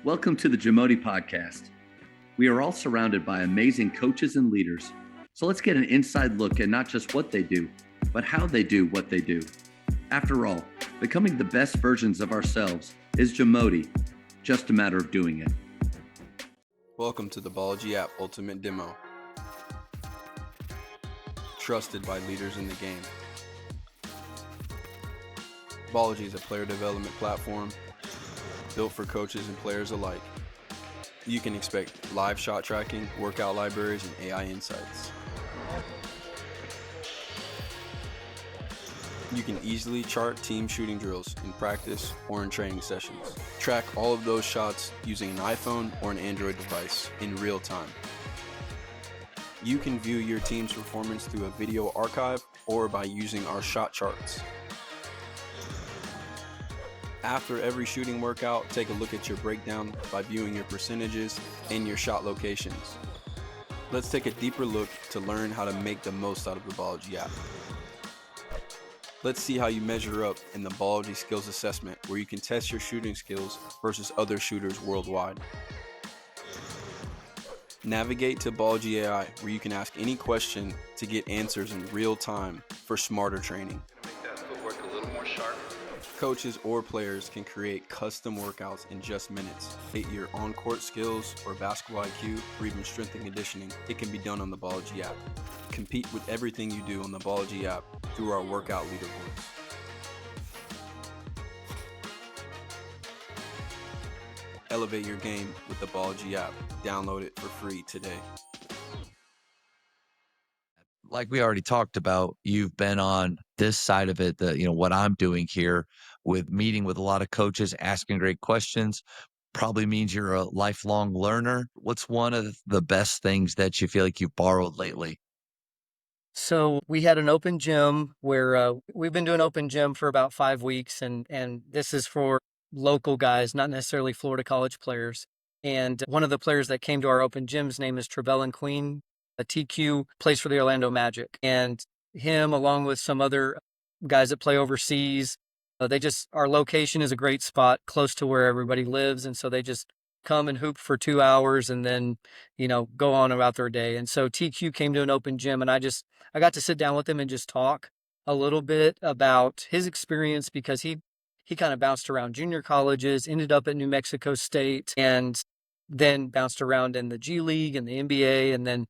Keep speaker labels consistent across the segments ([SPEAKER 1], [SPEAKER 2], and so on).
[SPEAKER 1] Welcome to the JAMODI Podcast. We are all surrounded by amazing coaches and leaders. So let's get an inside look at not just what they do, but how they do what they do. After all, becoming the best versions of ourselves is JAMODI, just a matter of doing it.
[SPEAKER 2] Welcome to the Ballology app Ultimate Demo. Trusted by leaders in the game. Ballology is a player development platform built for coaches and players alike. You can expect live shot tracking, workout libraries, and AI insights. You can easily chart team shooting drills in practice or in training sessions. Track all of those shots using an iPhone or an Android device in real time. You can view your team's performance through a video archive or by using our shot charts. After every shooting workout, take a look at your breakdown by viewing your percentages and your shot locations. Let's take a deeper look to learn how to make the most out of the Ballology app. Let's see how you measure up in the Ballology Skills Assessment, where you can test your shooting skills versus other shooters worldwide. Navigate to Ballology AI, where you can ask any question to get answers in real time for smarter training.
[SPEAKER 3] Make that footwork a little more sharp.
[SPEAKER 2] Coaches or players can create custom workouts in just minutes. Hit your on-court skills or basketball IQ or even strength and conditioning. It can be done on the Ballology app. Compete with everything you do on the Ballology app through our workout leaderboards. Elevate your game with the Ballology app. Download it for free today.
[SPEAKER 4] Like we already talked about, you've been on this side of it, what I'm doing here with meeting with a lot of coaches, asking great questions, probably means you're a lifelong learner. What's one of the best things that you feel like you've borrowed lately?
[SPEAKER 5] So we had an open gym where we've been doing open gym for about 5 weeks, and this is for local guys, not necessarily Florida college players. And one of the players that came to our open gym's name is Trevelyan Queen. A TQ plays for the Orlando Magic, and him along with some other guys that play overseas, our location is a great spot close to where everybody lives. And so they just come and hoop for 2 hours and then, go on about their day. And so TQ came to an open gym, and I got to sit down with him and just talk a little bit about his experience, because he kind of bounced around junior colleges, ended up at New Mexico State, and then bounced around in the G League and the NBA. And then,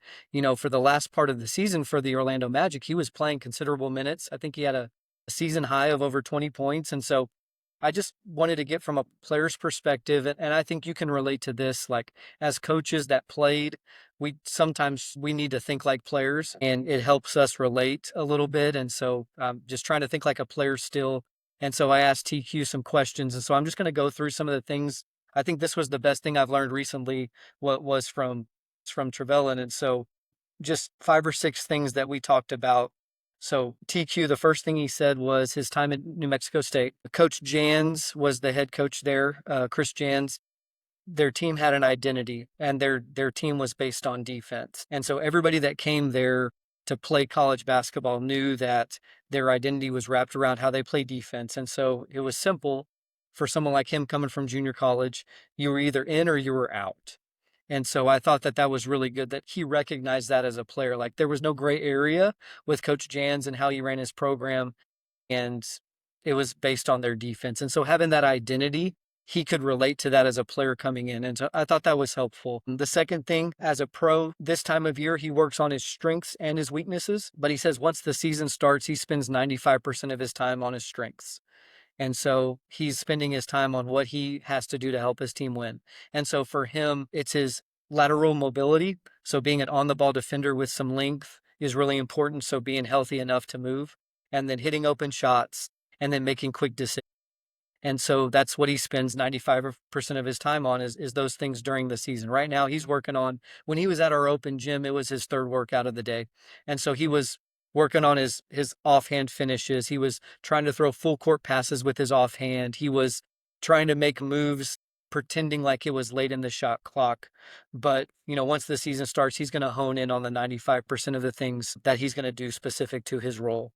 [SPEAKER 5] for the last part of the season for the Orlando Magic, he was playing considerable minutes. I think he had a season high of over 20 points. And so I just wanted to get from a player's perspective. And I think you can relate to this, like as coaches that played, sometimes we need to think like players, and it helps us relate a little bit. And so just trying to think like a player still. And so I asked TQ some questions. And so I'm just going to go through some of the things. I think this was the best thing I've learned recently, what was from Trevelyan. And so just 5 or 6 things that we talked about. So TQ, the first thing he said was his time at New Mexico State. Coach Jans was the head coach there, Chris Jans. Their team had an identity, and their team was based on defense. And so everybody that came there to play college basketball knew that their identity was wrapped around how they play defense. And so it was simple. For someone like him coming from junior college, you were either in or you were out. And so I thought that was really good that he recognized that as a player. Like there was no gray area with Coach Jans and how he ran his program, and it was based on their defense. And so having that identity, he could relate to that as a player coming in. And so I thought that was helpful. The second thing, as a pro, this time of year, he works on his strengths and his weaknesses. But he says once the season starts, he spends 95% of his time on his strengths. And so he's spending his time on what he has to do to help his team win. And so for him, it's his lateral mobility. So being an on-the-ball defender with some length is really important. So being healthy enough to move, and then hitting open shots, and then making quick decisions. And so that's what he spends 95% of his time on is those things during the season. Right now, he's working on, when he was at our open gym, it was his 3rd workout of the day. And so he was working on his offhand finishes. He was trying to throw full court passes with his offhand. He was trying to make moves, pretending like it was late in the shot clock. But, once the season starts, he's going to hone in on the 95% of the things that he's going to do specific to his role.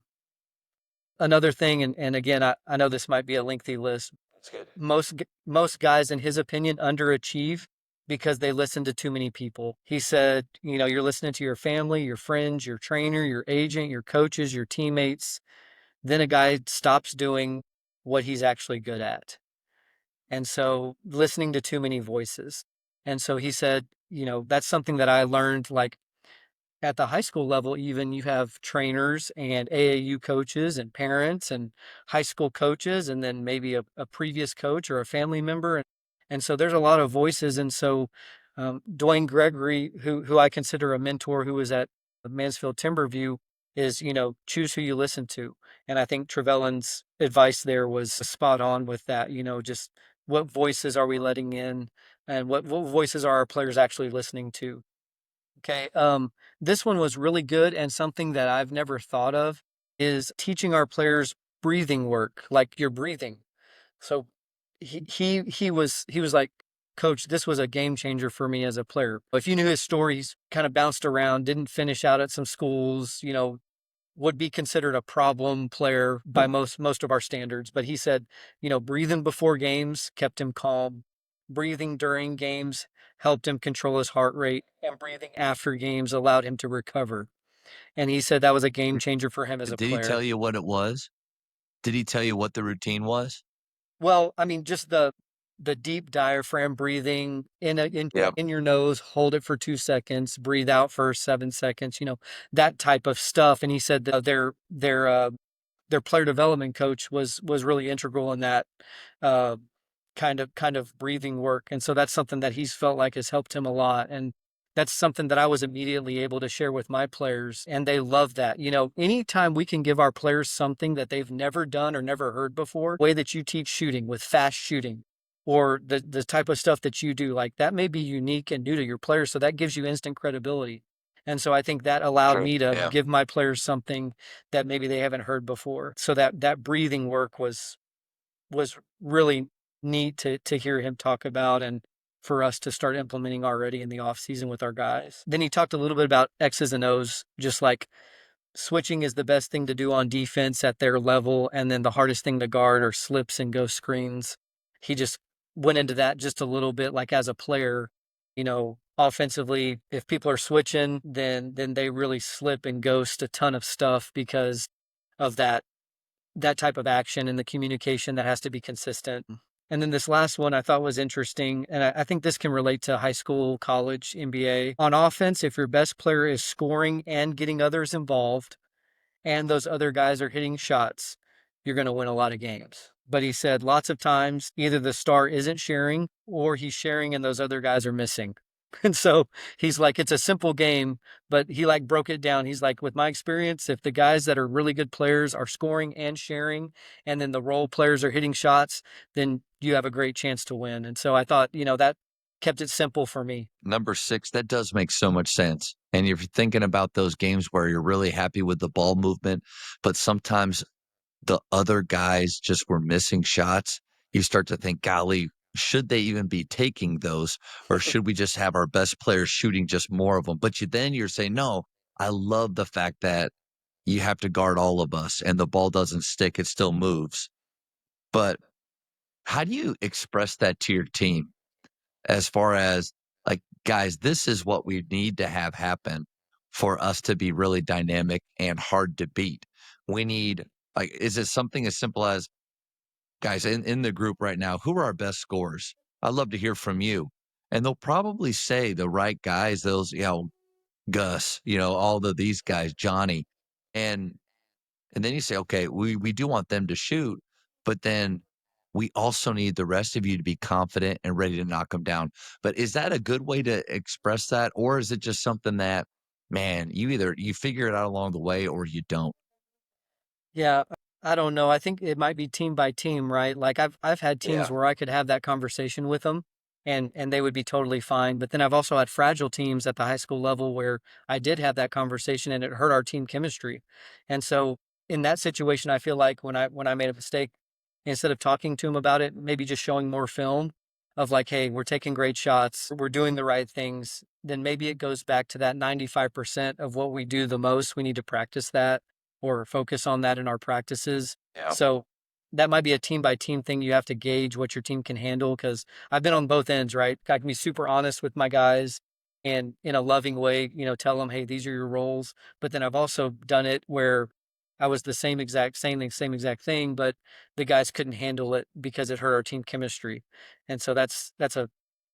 [SPEAKER 5] Another thing, and again, I know this might be a lengthy list,
[SPEAKER 4] That's good.
[SPEAKER 5] most guys, in his opinion, underachieve because they listen to too many people. He said, you're listening to your family, your friends, your trainer, your agent, your coaches, your teammates. Then a guy stops doing what he's actually good at. And so listening to too many voices. And so he said, that's something that I learned, like at the high school level. Even you have trainers and AAU coaches and parents and high school coaches, and then maybe a previous coach or a family member. And so there's a lot of voices. And so Dwayne Gregory, who I consider a mentor, who was at Mansfield Timberview, is, choose who you listen to. And I think Trevelyan's advice there was spot on with that. Just what voices are we letting in, and what voices are our players actually listening to? Okay. This one was really good, and something that I've never thought of is teaching our players breathing work, like your breathing. So he was like, Coach, this was a game changer for me as a player. If you knew his story, he's kind of bounced around, didn't finish out at some schools, would be considered a problem player by most of our standards. But he said, breathing before games kept him calm. Breathing during games helped him control his heart rate, and breathing after games allowed him to recover. And he said that was a game changer for him as a
[SPEAKER 4] Did he
[SPEAKER 5] player.
[SPEAKER 4] tell you what it was? Did he tell you what the routine was?
[SPEAKER 5] Well, I mean, just the deep diaphragm breathing
[SPEAKER 4] Yep.
[SPEAKER 5] in your nose, hold it for 2 seconds, breathe out for 7 seconds, that type of stuff. And he said that their player development coach was really integral in that uh, kind of breathing work. And so that's something that he's felt like has helped him a lot. And that's something that I was immediately able to share with my players, and they love that. Anytime we can give our players something that they've never done or never heard before, the way that you teach shooting with fast shooting, or the type of stuff that you do, like that may be unique and new to your players. So that gives you instant credibility. And so I think that allowed me to give my players something that maybe they haven't heard before. So that breathing work was really neat to hear him talk about, and for us to start implementing already in the off season with our guys. Then he talked a little bit about X's and O's, just like switching is the best thing to do on defense at their level, and then the hardest thing to guard are slips and ghost screens. He just went into that just a little bit, like as a player, offensively, if people are switching, then they really slip and ghost a ton of stuff because of that type of action and the communication that has to be consistent. And then this last one I thought was interesting, and I think this can relate to high school, college, NBA. On offense, if your best player is scoring and getting others involved, and those other guys are hitting shots, you're going to win a lot of games. But he said lots of times either the star isn't sharing, or he's sharing and those other guys are missing. And so he's like, it's a simple game, but he like broke it down. He's like, with my experience, if the guys that are really good players are scoring and sharing, and then the role players are hitting shots, then you have a great chance to win. And so I thought, that kept it simple for me.
[SPEAKER 4] Number 6, that does make so much sense. And if you're thinking about those games where you're really happy with the ball movement, but sometimes the other guys just were missing shots, you start to think, golly, should they even be taking those? Or should we just have our best players shooting just more of them? But you're saying, no, I love the fact that you have to guard all of us and the ball doesn't stick, it still moves. But how do you express that to your team as far as, like, guys, this is what we need to have happen for us to be really dynamic and hard to beat? We need, like, is it something as simple as, guys, in the group right now, who are our best scorers? I'd love to hear from you. And they'll probably say the right guys, those, Gus, all of these guys, Johnny. And then you say, okay, we do want them to shoot, but then we also need the rest of you to be confident and ready to knock them down. But is that a good way to express that? Or is it just something that, man, you figure it out along the way or you don't?
[SPEAKER 5] Yeah, I don't know. I think it might be team by team, right? Like I've had teams
[SPEAKER 4] Yeah.
[SPEAKER 5] where I could have that conversation with them, and they would be totally fine. But then I've also had fragile teams at the high school level where I did have that conversation and it hurt our team chemistry. And so in that situation, I feel like when I made a mistake, instead of talking to them about it, maybe just showing more film of like, hey, we're taking great shots, we're doing the right things, then maybe it goes back to that 95% of what we do the most. We need to practice that or focus on that in our practices.
[SPEAKER 4] Yeah.
[SPEAKER 5] So that might be a team by team thing. You have to gauge what your team can handle, because I've been on both ends, right? I can be super honest with my guys and in a loving way, tell them, hey, these are your roles. But then I've also done it where I was the same exact same exact thing, but the guys couldn't handle it because it hurt our team chemistry. And so that's a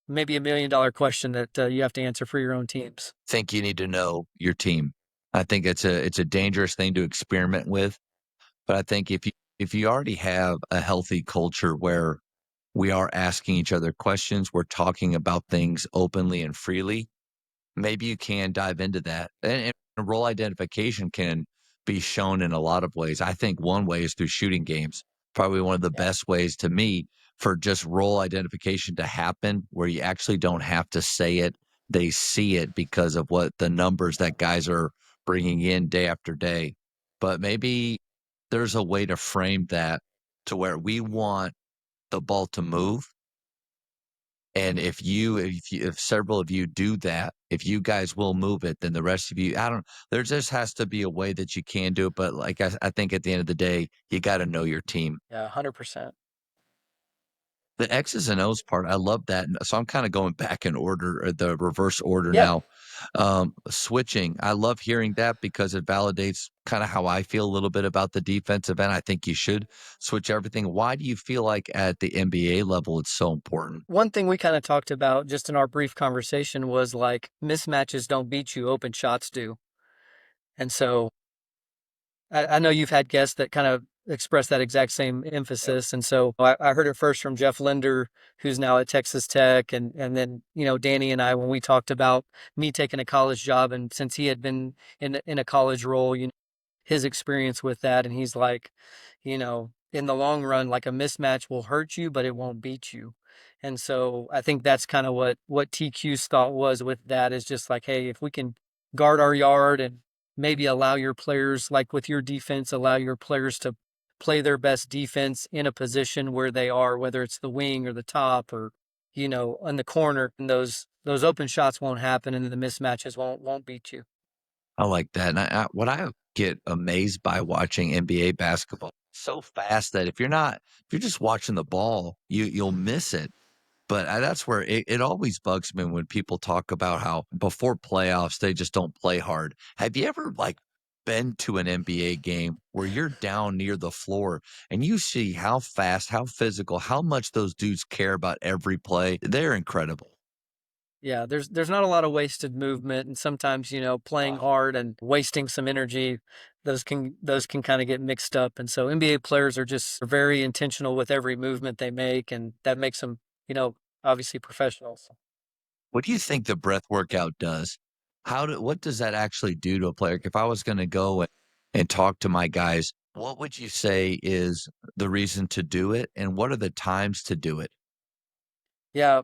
[SPEAKER 5] maybe $1 million question that you have to answer for your own teams.
[SPEAKER 4] Think you need to know your team. I think it's a dangerous thing to experiment with, but I think if you already have a healthy culture where we are asking each other questions, we're talking about things openly and freely, maybe you can dive into that. And role identification can be shown in a lot of ways. I think one way is through shooting games. Probably one of the best ways to me for just role identification to happen, where you actually don't have to say it. They see it because of what the numbers that guys are bringing in day after day. But maybe there's a way to frame that to where we want the ball to move, and if several of you do that, if you guys will move it, then the rest of you, I don't, there just has to be a way that you can do it. But like I think at the end of the day, you got to know your team.
[SPEAKER 5] Yeah, 100%.
[SPEAKER 4] The X's and O's part, I love that. And so I'm kind of going back in order, or the reverse order
[SPEAKER 5] Yeah.
[SPEAKER 4] now. Switching, I love hearing that because it validates kind of how I feel a little bit about the defensive end. I think you should switch everything. Why do you feel like at the NBA level it's so important?
[SPEAKER 5] One thing we kind of talked about just in our brief conversation was like mismatches don't beat you, open shots do. And so I know you've had guests that kind of express that exact same emphasis. And so I heard it first from Jeff Linder, who's now at Texas Tech. And then, Danny and I, when we talked about me taking a college job, and since he had been in a college role, his experience with that. And he's like, in the long run, like a mismatch will hurt you, but it won't beat you. And so I think that's kind of what TQ's thought was with that, is just like, hey, if we can guard our yard and maybe allow your players, like with your defense, allow your players to play their best defense in a position where they are, whether it's the wing or the top or, in the corner, and those open shots won't happen and the mismatches won't beat you.
[SPEAKER 4] I like that. And what I get amazed by watching NBA basketball, so fast that if you're just watching the ball, you'll miss it. But that's where it always bugs me when people talk about how before playoffs, they just don't play hard. Have you ever like been to an NBA game where you're down near the floor and you see how fast, how physical, how much those dudes care about every play? They're incredible.
[SPEAKER 5] Yeah, there's not a lot of wasted movement, and sometimes, playing hard and wasting some energy, those can kind of get mixed up. And so NBA players are just very intentional with every movement they make, and that makes them, obviously professionals.
[SPEAKER 4] What do you think the breath workout does? What does that actually do to a player? Like, if I was going to go and talk to my guys, what would you say is the reason to do it, and what are the times to do it?
[SPEAKER 5] Yeah.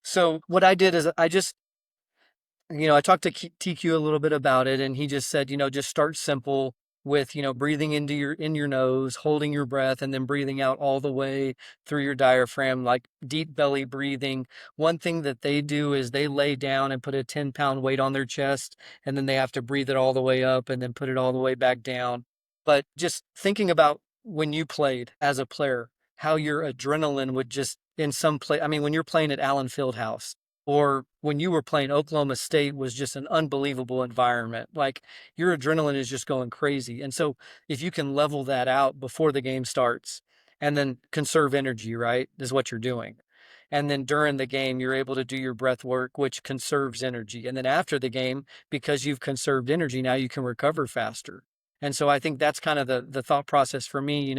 [SPEAKER 5] So what I did is I talked to TQ a little bit about it, and he just said, just start simple with, breathing in your nose, holding your breath, and then breathing out all the way through your diaphragm, like deep belly breathing. One thing that they do is they lay down and put a 10-pound weight on their chest, and then they have to breathe it all the way up and then put it all the way back down. But just thinking about when you played as a player, how your adrenaline would just in some play. I mean, when you're playing at Allen Fieldhouse, or when you were playing Oklahoma State, was just an unbelievable environment. Like your adrenaline is just going crazy. And so if you can level that out before the game starts and then conserve energy, right, is what you're doing. And then during the game, you're able to do your breath work, which conserves energy. And then after the game, because you've conserved energy, now you can recover faster. And so I think that's kind of the thought process for me.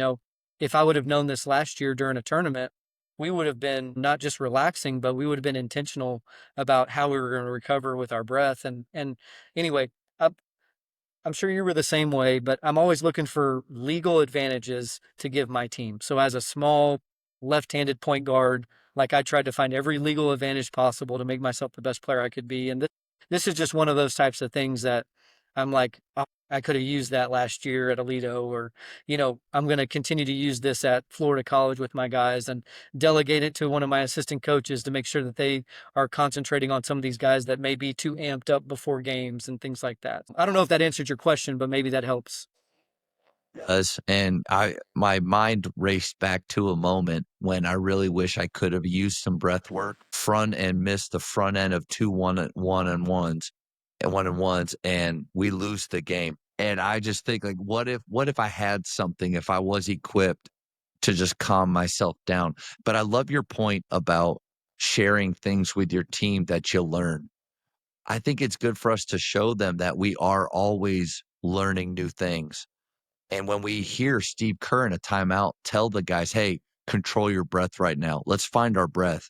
[SPEAKER 5] If I would have known this last year during a tournament, we would have been not just relaxing, but we would have been intentional about how we were going to recover with our breath. And anyway, I'm sure you were the same way, but I'm always looking for legal advantages to give my team. So as a small left-handed point guard, like I tried to find every legal advantage possible to make myself the best player I could be. And this is just one of those types of things that I'm like, oh, I could have used that last year at Alito, or, I'm going to continue to use this at Florida College with my guys and delegate it to one of my assistant coaches to make sure that they are concentrating on some of these guys that may be too amped up before games and things like that. I don't know if that answered your question, but maybe that helps.
[SPEAKER 4] does. And my mind raced back to a moment when I really wish I could have used some breath work front and missed the front end of two one and ones, and we lose the game. And I just think, like, what if I had something, if I was equipped to just calm myself down. But I love your point about sharing things with your team that you learn. I think it's good for us to show them that we are always learning new things. And when we hear Steve Kerr in a timeout tell the guys, "Hey, control your breath right now. Let's find our breath."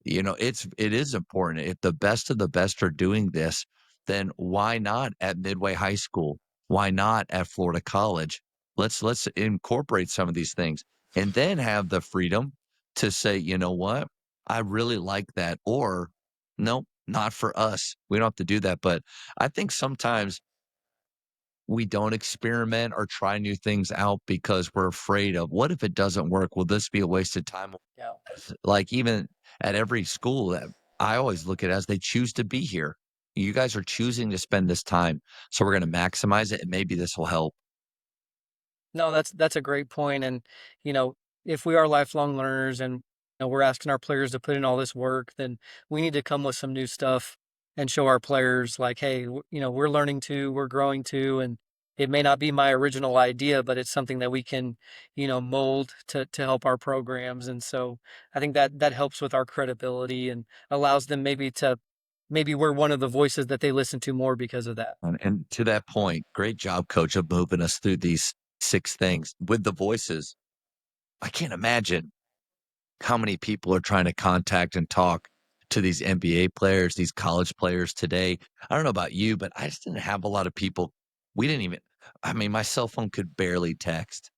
[SPEAKER 4] It is important. If the best of the best are doing this, then why not at Midway High School? Why not at Florida College? Let's incorporate some of these things and then have the freedom to say, "You know what? I really like that," or "No, not for us. We don't have to do that." But I think sometimes we don't experiment or try new things out because we're afraid of, what if it doesn't work? Will this be a waste of time?
[SPEAKER 5] Yeah.
[SPEAKER 4] Like, even at every school, I always look at it as they choose to be here. You guys are choosing to spend this time, so we're going to maximize it, and maybe this will help.
[SPEAKER 5] No, that's a great point. And, you know, if we are lifelong learners and we're asking our players to put in all this work, then we need to come with some new stuff and show our players like, hey, we're learning too, we're growing too, and it may not be my original idea, but it's something that we can, mold to help our programs. And so I think that helps with our credibility and allows them maybe we're one of the voices that they listen to more because of that.
[SPEAKER 4] And to that point, great job, coach, of moving us through these 6 things with the voices. I can't imagine how many people are trying to contact and talk to these NBA players, these college players today. I don't know about you, but I just didn't have a lot of people. We didn't even, I mean, my cell phone could barely text.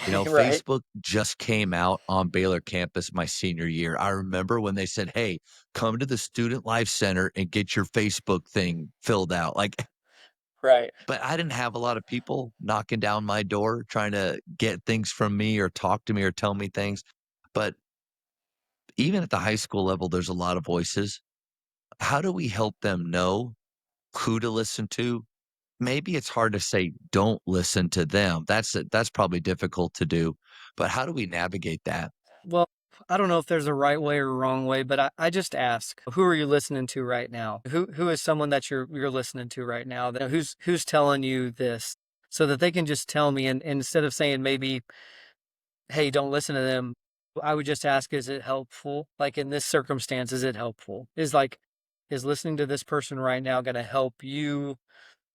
[SPEAKER 5] Right.
[SPEAKER 4] Facebook just came out on Baylor campus my senior year. I remember when they said, "Hey, come to the Student Life Center and get your Facebook thing filled out." Like,
[SPEAKER 5] Right.
[SPEAKER 4] but I didn't have a lot of people knocking down my door trying to get things from me or talk to me or tell me things. But even at the high school level, there's a lot of voices. How do we help them know who to listen to? Maybe it's hard to say, "Don't listen to them." That's probably difficult to do, but how do we navigate that?
[SPEAKER 5] Well, I don't know if there's a right way or wrong way, but I just ask, who are you listening to right now? Who is someone that you're listening to right now? That who's telling you this, so that they can just tell me. And instead of saying maybe, hey, don't listen to them, I would just ask, is it helpful? Like in this circumstance, is it helpful? Is listening to this person right now going to help you,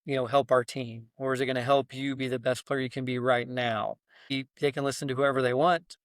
[SPEAKER 5] help our team, or is it going to help you be the best player you can be right now? They can listen to whoever they want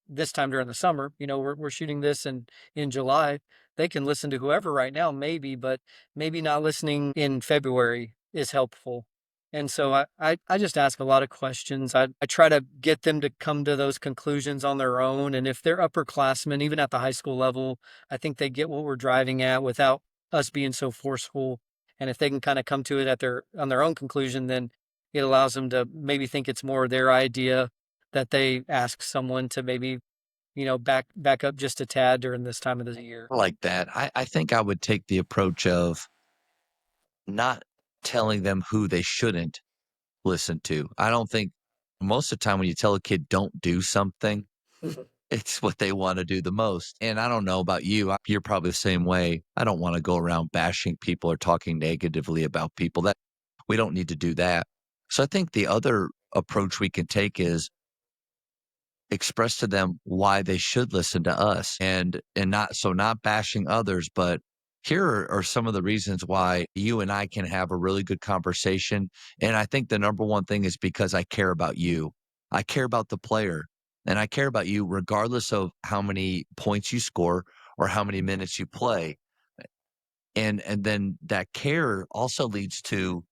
[SPEAKER 5] this time during the summer. We're shooting this in July. They can listen to whoever right now, maybe, but maybe not listening in February is helpful. And so I just ask a lot of questions. I try to get them to come to those conclusions on their own. And if they're upperclassmen, even at the high school level, I think they get what we're driving at without us being so forceful. And if they can kind of come to it on their own conclusion, then it allows them to maybe think it's more their idea that they ask someone to maybe, back up just a tad during this time of the year.
[SPEAKER 4] I like that. I think I would take the approach of not telling them who they shouldn't listen to. I don't think most of the time when you tell a kid don't do something, it's what they wanna do the most. And I don't know about you, you're probably the same way. I don't wanna go around bashing people or talking negatively about people. That we don't need to do that. So I think the other approach we can take is express to them why they should listen to us, and not bashing others, but here are some of the reasons why you and I can have a really good conversation. And I think the number one thing is because I care about you. I care about the player, and I care about you regardless of how many points you score or how many minutes you play. And then that care also leads to,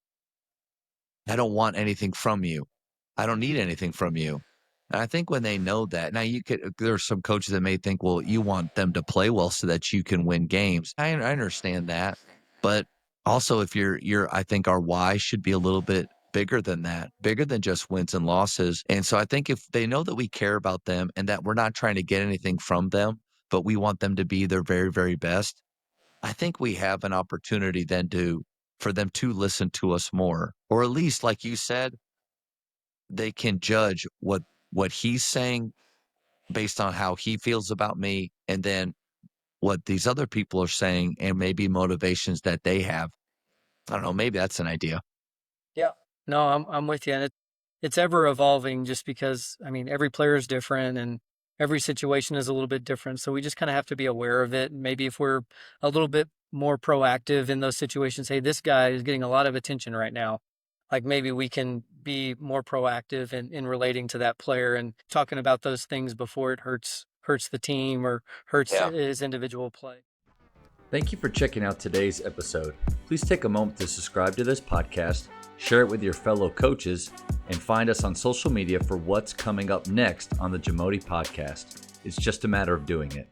[SPEAKER 4] I don't want anything from you. I don't need anything from you. And I think when they know that, now there's some coaches that may think, well, you want them to play well so that you can win games. I understand that. But also, if I think our why should be a little bit bigger than that, bigger than just wins and losses. And so I think if they know that we care about them and that we're not trying to get anything from them, but we want them to be their very, very best, I think we have an opportunity then for them to listen to us more, or at least, like you said, they can judge what he's saying based on how he feels about me, and then what these other people are saying and maybe motivations that they have. I don't know, maybe that's an idea.
[SPEAKER 5] Yeah. No, I'm with you. And it's ever evolving just because, I mean, every player is different and every situation is a little bit different. So we just kind of have to be aware of it. And maybe if we're a little bit more proactive in those situations, hey, this guy is getting a lot of attention right now. Like maybe we can be more proactive in relating to that player and talking about those things before it hurts the team or hurts his individual play.
[SPEAKER 6] Thank you for checking out today's episode. Please take a moment to subscribe to this podcast, share it with your fellow coaches, and find us on social media for what's coming up next on the JAMODI Podcast. It's just a matter of doing it.